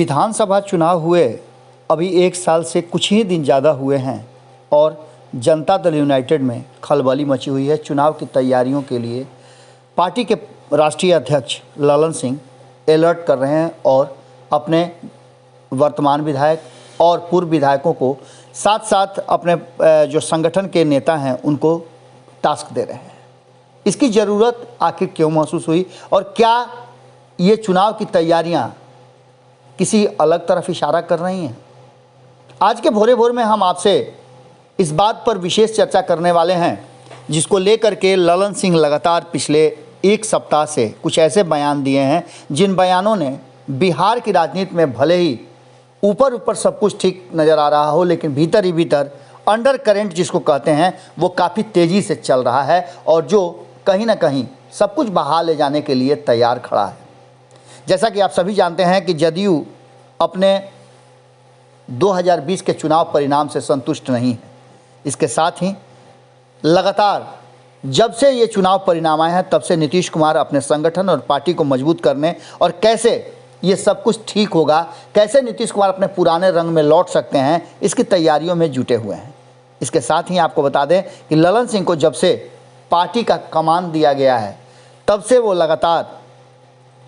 विधानसभा चुनाव हुए अभी 1 साल से कुछ ही दिन ज़्यादा हुए हैं और जनता दल यूनाइटेड में खलबली मची हुई है। चुनाव की तैयारियों के लिए पार्टी के राष्ट्रीय अध्यक्ष ललन सिंह अलर्ट कर रहे हैं और अपने वर्तमान विधायक और पूर्व विधायकों को साथ साथ अपने जो संगठन के नेता हैं उनको टास्क दे रहे हैं। इसकी ज़रूरत आखिर क्यों महसूस हुई और क्या ये चुनाव की तैयारियां किसी अलग तरफ इशारा कर रही हैं? आज के भोरे भोर में हम आपसे इस बात पर विशेष चर्चा करने वाले हैं जिसको लेकर के ललन सिंह लगातार पिछले 1 सप्ताह से कुछ ऐसे बयान दिए हैं जिन बयानों ने बिहार की राजनीति में भले ही ऊपर सब कुछ ठीक नज़र आ रहा हो, लेकिन भीतर ही भीतर अंडर करेंट जिसको कहते हैं वो काफ़ी तेज़ी से चल रहा है और जो कहीं ना कहीं सब कुछ बहा ले जाने के लिए तैयार खड़ा है। जैसा कि आप सभी जानते हैं कि जदयू अपने 2020 के चुनाव परिणाम से संतुष्ट नहीं है। इसके साथ ही लगातार जब से ये चुनाव परिणाम आए हैं तब से नीतीश कुमार अपने संगठन और पार्टी को मजबूत करने और कैसे ये सब कुछ ठीक होगा, कैसे नीतीश कुमार अपने पुराने रंग में लौट सकते हैं, इसकी तैयारियों में जुटे हुए हैं। इसके साथ ही आपको बता दें कि ललन सिंह को जब से पार्टी का कमान दिया गया है तब से वो लगातार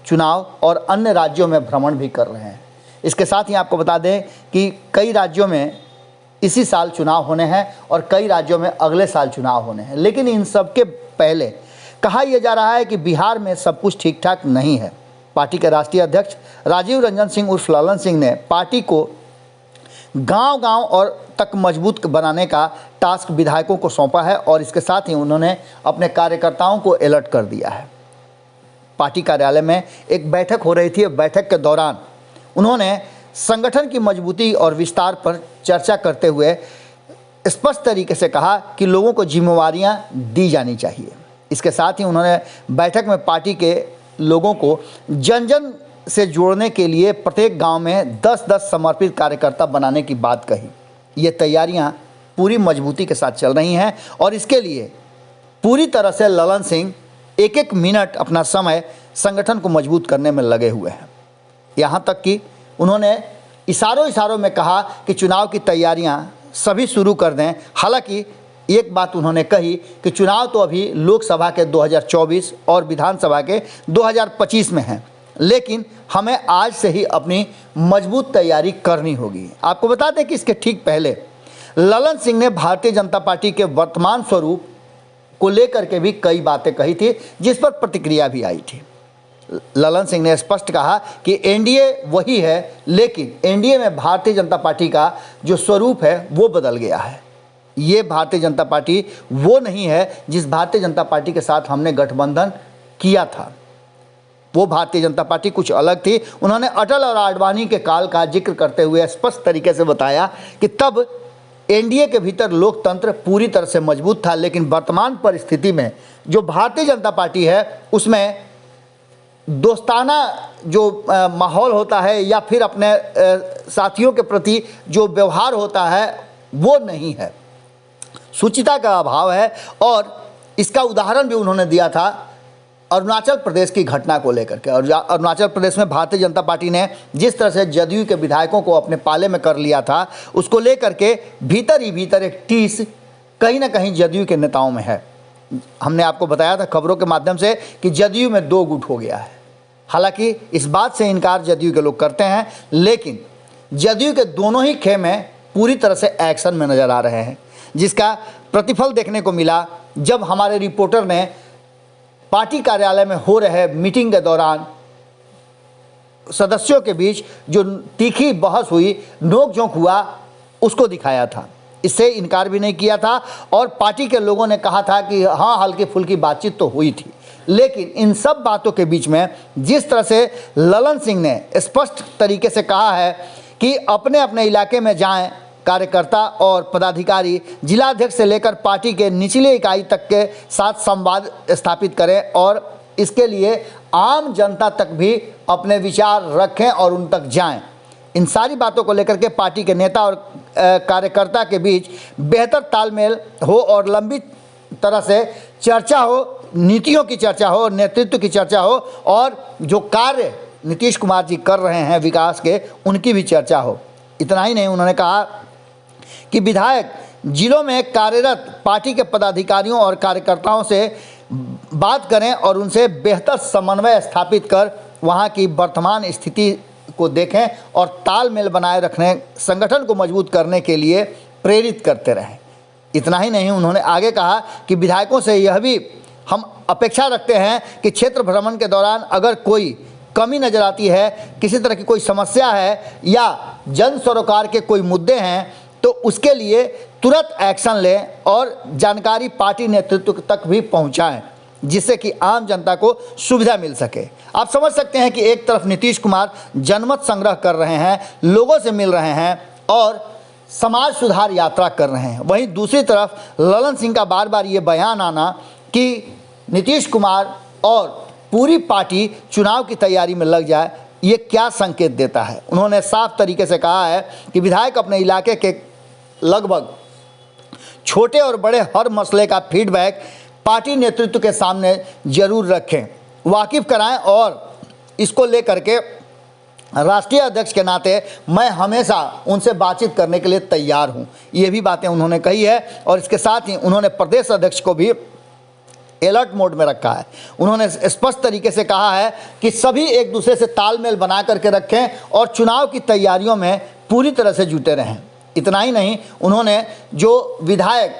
चुनाव और अन्य राज्यों में भ्रमण भी कर रहे हैं। इसके साथ ही आपको बता दें कि कई राज्यों में इसी साल चुनाव होने हैं और कई राज्यों में अगले साल चुनाव होने हैं, लेकिन इन सब के पहले कहा यह जा रहा है कि बिहार में सब कुछ ठीक ठाक नहीं है। पार्टी के राष्ट्रीय अध्यक्ष राजीव रंजन सिंह उर्फ ललन सिंह ने पार्टी को गांव-गांव और तक मजबूत बनाने का टास्क विधायकों को सौंपा है और इसके साथ ही उन्होंने अपने कार्यकर्ताओं को अलर्ट कर दिया है। पार्टी कार्यालय में एक बैठक हो रही थी। बैठक के दौरान उन्होंने संगठन की मजबूती और विस्तार पर चर्चा करते हुए स्पष्ट तरीके से कहा कि लोगों को जिम्मेवारियां दी जानी चाहिए। इसके साथ ही उन्होंने बैठक में पार्टी के लोगों को जन जन से जोड़ने के लिए प्रत्येक गांव में 10-10 समर्पित कार्यकर्ता बनाने की बात कही। ये तैयारियां पूरी मजबूती के साथ चल रही हैं और इसके लिए पूरी तरह से ललन सिंह एक मिनट अपना समय संगठन को मजबूत करने में लगे हुए हैं। यहाँ तक कि उन्होंने इशारों में कहा कि चुनाव की तैयारियां सभी शुरू कर दें। हालांकि एक बात उन्होंने कही कि चुनाव तो अभी लोकसभा के 2024 और विधानसभा के 2025 में हैं, लेकिन हमें आज से ही अपनी मजबूत तैयारी करनी होगी। आपको बता दें कि इसके ठीक पहले ललन सिंह ने भारतीय जनता पार्टी के वर्तमान स्वरूप को लेकर के भी कई बातें कही थी जिस पर प्रतिक्रिया भी आई थी। ललन सिंह ने स्पष्ट कहा कि एनडीए वही है, लेकिन एनडीए में भारतीय जनता पार्टी का जो स्वरूप है वो बदल गया है। ये भारतीय जनता पार्टी वो नहीं है जिस भारतीय जनता पार्टी के साथ हमने गठबंधन किया था। वो भारतीय जनता पार्टी कुछ अलग थी। उन्होंने अटल और आडवाणी के काल का जिक्र करते हुए स्पष्ट तरीके से बताया कि तब एनडीए के भीतर लोकतंत्र पूरी तरह से मजबूत था, लेकिन वर्तमान परिस्थिति में जो भारतीय जनता पार्टी है उसमें दोस्ताना जो माहौल होता है या फिर अपने साथियों के प्रति जो व्यवहार होता है वो नहीं है, शुचिता का अभाव है। और इसका उदाहरण भी उन्होंने दिया था अरुणाचल प्रदेश की घटना को लेकर के। और अरुणाचल प्रदेश में भारतीय जनता पार्टी ने जिस तरह से जदयू के विधायकों को अपने पाले में कर लिया था उसको लेकर के भीतर ही भीतर एक टीस कहीं ना कहीं जदयू के नेताओं में है। हमने आपको बताया था खबरों के माध्यम से कि जदयू में 2 गुट हो गया है। हालांकि इस बात से इनकार जदयू के लोग करते हैं, लेकिन जदयू के दोनों ही खेमे पूरी तरह से एक्शन में नज़र आ रहे हैं, जिसका प्रतिफल देखने को मिला जब हमारे रिपोर्टर ने पार्टी कार्यालय में हो रहे मीटिंग के दौरान सदस्यों के बीच जो तीखी बहस हुई, नोक-झोंक हुआ, उसको दिखाया था। इससे इनकार भी नहीं किया था और पार्टी के लोगों ने कहा था कि हाँ, हल्की फुल्की बातचीत तो हुई थी। लेकिन इन सब बातों के बीच में जिस तरह से ललन सिंह ने स्पष्ट तरीके से कहा है कि अपने अपने इलाके में जाएं कार्यकर्ता और पदाधिकारी, जिलाध्यक्ष से लेकर पार्टी के निचली इकाई तक के साथ संवाद स्थापित करें और इसके लिए आम जनता तक भी अपने विचार रखें और उन तक जाएं। इन सारी बातों को लेकर के पार्टी के नेता और कार्यकर्ता के बीच बेहतर तालमेल हो और लंबी तरह से चर्चा हो, नीतियों की चर्चा हो, नेतृत्व की चर्चा हो और जो कार्य नीतीश कुमार जी कर रहे हैं विकास के, उनकी भी चर्चा हो। इतना ही नहीं, उन्होंने कहा कि विधायक जिलों में कार्यरत पार्टी के पदाधिकारियों और कार्यकर्ताओं से बात करें और उनसे बेहतर समन्वय स्थापित कर वहां की वर्तमान स्थिति को देखें और तालमेल बनाए रखने, संगठन को मजबूत करने के लिए प्रेरित करते रहें। इतना ही नहीं, उन्होंने आगे कहा कि विधायकों से यह भी हम अपेक्षा रखते हैं कि क्षेत्र भ्रमण के दौरान अगर कोई कमी नज़र आती है, किसी तरह की कोई समस्या है या जन सरोकार के कोई मुद्दे हैं, तो उसके लिए तुरंत एक्शन लें और जानकारी पार्टी नेतृत्व तक भी पहुंचाएं, जिससे कि आम जनता को सुविधा मिल सके। आप समझ सकते हैं कि एक तरफ नीतीश कुमार जनमत संग्रह कर रहे हैं, लोगों से मिल रहे हैं और समाज सुधार यात्रा कर रहे हैं, वहीं दूसरी तरफ ललन सिंह का बार बार ये बयान आना कि नीतीश कुमार और पूरी पार्टी चुनाव की तैयारी में लग जाए, ये क्या संकेत देता है। उन्होंने साफ तरीके से कहा है कि विधायक अपने इलाके के लगभग छोटे और बड़े हर मसले का फीडबैक पार्टी नेतृत्व के सामने जरूर रखें, वाकिफ कराएं और इसको लेकर के राष्ट्रीय अध्यक्ष के नाते मैं हमेशा उनसे बातचीत करने के लिए तैयार हूं। ये भी बातें उन्होंने कही है और इसके साथ ही उन्होंने प्रदेश अध्यक्ष को भी अलर्ट मोड में रखा है। उन्होंने स्पष्ट तरीके से कहा है कि सभी एक दूसरे से तालमेल बना करके रखें और चुनाव की तैयारियों में पूरी तरह से जुटे रहें। इतना ही नहीं, उन्होंने जो विधायक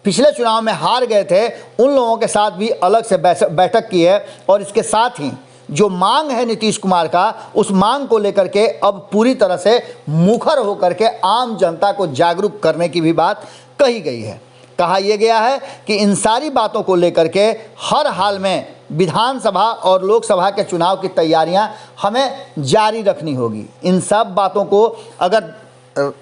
पिछले चुनाव में हार गए थे उन लोगों के साथ भी अलग से बैठक की है और इसके साथ ही जो मांग है नीतीश कुमार का, उस मांग को लेकर के अब पूरी तरह से मुखर होकर के आम जनता को जागरूक करने की भी बात कही गई है। कहा यह गया है कि इन सारी बातों को लेकर के हर हाल में विधानसभा और लोकसभा के चुनाव की तैयारियां हमें जारी रखनी होगी। इन सब बातों को अगर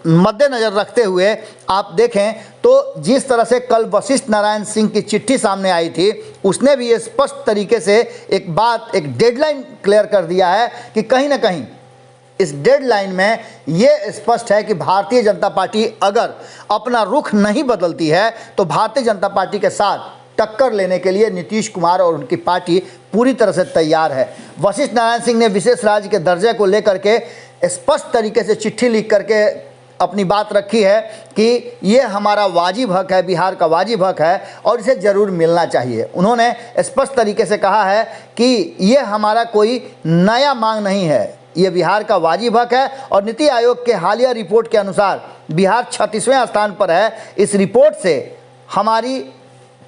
मद्देनज़र रखते हुए आप देखें तो जिस तरह से कल वशिष्ठ नारायण सिंह की चिट्ठी सामने आई थी, उसने भी ये स्पष्ट तरीके से एक डेडलाइन क्लियर कर दिया है कि कहीं ना कहीं इस डेडलाइन में ये स्पष्ट है कि भारतीय जनता पार्टी अगर अपना रुख नहीं बदलती है तो भारतीय जनता पार्टी के साथ टक्कर लेने के लिए नीतीश कुमार और उनकी पार्टी पूरी तरह से तैयार है। वशिष्ठ नारायण सिंह ने विशेष राज्य के दर्जे को लेकर के स्पष्ट तरीके से चिट्ठी लिख करके अपनी बात रखी है कि ये हमारा वाजिब हक है, बिहार का वाजिब हक है और इसे ज़रूर मिलना चाहिए। उन्होंने स्पष्ट तरीके से कहा है कि ये हमारा कोई नया मांग नहीं है, ये बिहार का वाजिब हक है और नीति आयोग के हालिया रिपोर्ट के अनुसार बिहार 36वें स्थान पर है। इस रिपोर्ट से हमारी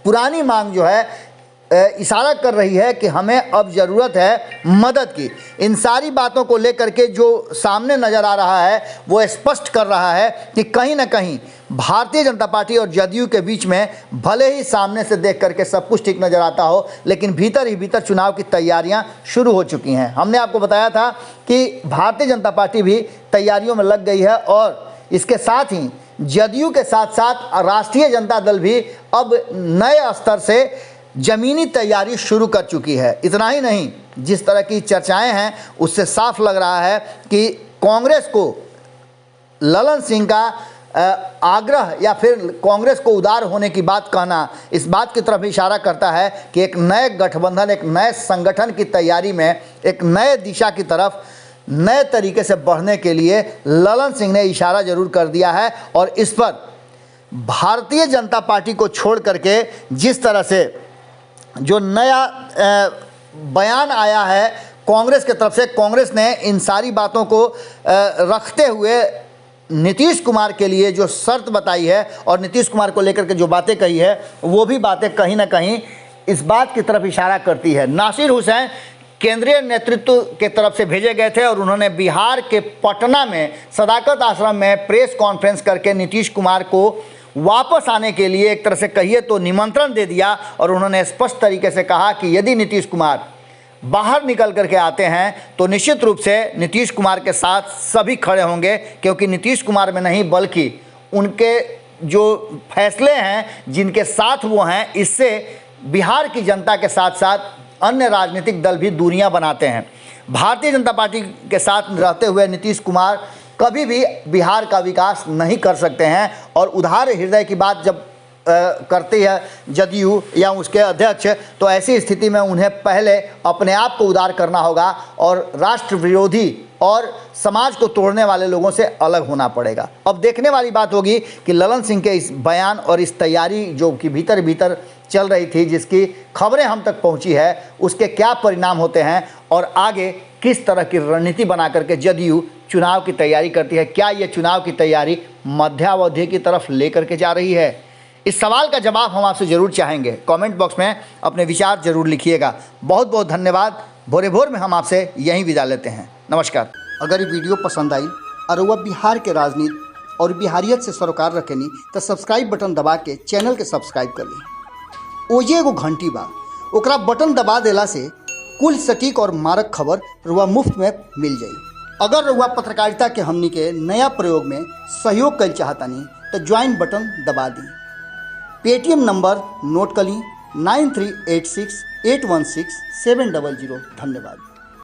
पुरानी मांग जो है इशारा कर रही है कि हमें अब ज़रूरत है मदद की। इन सारी बातों को लेकर के जो सामने नज़र आ रहा है वो स्पष्ट कर रहा है कि कहीं ना कहीं भारतीय जनता पार्टी और जदयू के बीच में भले ही सामने से देख करके सब कुछ ठीक नज़र आता हो, लेकिन भीतर ही भीतर चुनाव की तैयारियां शुरू हो चुकी हैं। हमने आपको बताया था कि भारतीय जनता पार्टी भी तैयारियों में लग गई है और इसके साथ ही जदयू के साथ साथ राष्ट्रीय जनता दल भी अब नए स्तर से ज़मीनी तैयारी शुरू कर चुकी है। इतना ही नहीं, जिस तरह की चर्चाएं हैं उससे साफ लग रहा है कि कांग्रेस को ललन सिंह का आग्रह या फिर कांग्रेस को उदार होने की बात कहना इस बात की तरफ इशारा करता है कि एक नए गठबंधन, एक नए संगठन की तैयारी में, एक नए दिशा की तरफ नए तरीके से बढ़ने के लिए ललन सिंह ने इशारा जरूर कर दिया है। और इस पर भारतीय जनता पार्टी को छोड़ करके जिस तरह से जो नया बयान आया है कांग्रेस की तरफ से, कांग्रेस ने इन सारी बातों को रखते हुए नीतीश कुमार के लिए जो शर्त बताई है और नीतीश कुमार को लेकर के जो बातें कही है वो भी बातें कहीं ना कहीं इस बात की तरफ इशारा करती है। नासिर हुसैन केंद्रीय नेतृत्व के तरफ से भेजे गए थे और उन्होंने बिहार के पटना में सदाकत आश्रम में प्रेस कॉन्फ्रेंस करके नीतीश कुमार को वापस आने के लिए एक तरह से कहिए तो निमंत्रण दे दिया और उन्होंने स्पष्ट तरीके से कहा कि यदि नीतीश कुमार बाहर निकल करके आते हैं तो निश्चित रूप से नीतीश कुमार के साथ सभी खड़े होंगे, क्योंकि नीतीश कुमार में नहीं बल्कि उनके जो फैसले हैं जिनके साथ वो हैं, इससे बिहार की जनता के साथ साथ अन्य राजनीतिक दल भी दूरियां बनाते हैं। भारतीय जनता पार्टी के साथ रहते हुए नीतीश कुमार कभी भी बिहार का विकास नहीं कर सकते हैं और उदार हृदय की बात जब करती है जदयू या उसके अध्यक्ष, तो ऐसी स्थिति में उन्हें पहले अपने आप को उदार करना होगा और राष्ट्र विरोधी और समाज को तोड़ने वाले लोगों से अलग होना पड़ेगा। अब देखने वाली बात होगी कि ललन सिंह के इस बयान और इस तैयारी जो कि भीतर भीतर चल रही थी, जिसकी खबरें हम तक पहुंची है, उसके क्या परिणाम होते हैं और आगे किस तरह की रणनीति बना करके जदयू चुनाव की तैयारी करती है। क्या ये चुनाव की तैयारी मध्यावधि की तरफ लेकर के जा रही है? इस सवाल का जवाब हम आपसे जरूर चाहेंगे। कमेंट बॉक्स में अपने विचार जरूर लिखिएगा। बहुत बहुत धन्यवाद। भोरे भोर में हम आपसे यहीं विदा लेते हैं। नमस्कार। अगर ये वीडियो पसंद आई और वह बिहार के राजनीति और बिहारियत से सरोकार रखेनी तो सब्सक्राइब बटन दबा के चैनल के सब्सक्राइब कर ली। ओजे एगो घंटी बा, ओकरा बटन दबा देला से कुल सटीक और मारक खबर रुआ मुफ्त में मिल जाई। अगर रुआ पत्रकारिता के हमनी के नया प्रयोग में सहयोग कर चाहतानी तो ज्वाइन बटन दबा दी। पेटीएम नंबर नोट कर ली 9386816700। धन्यवाद।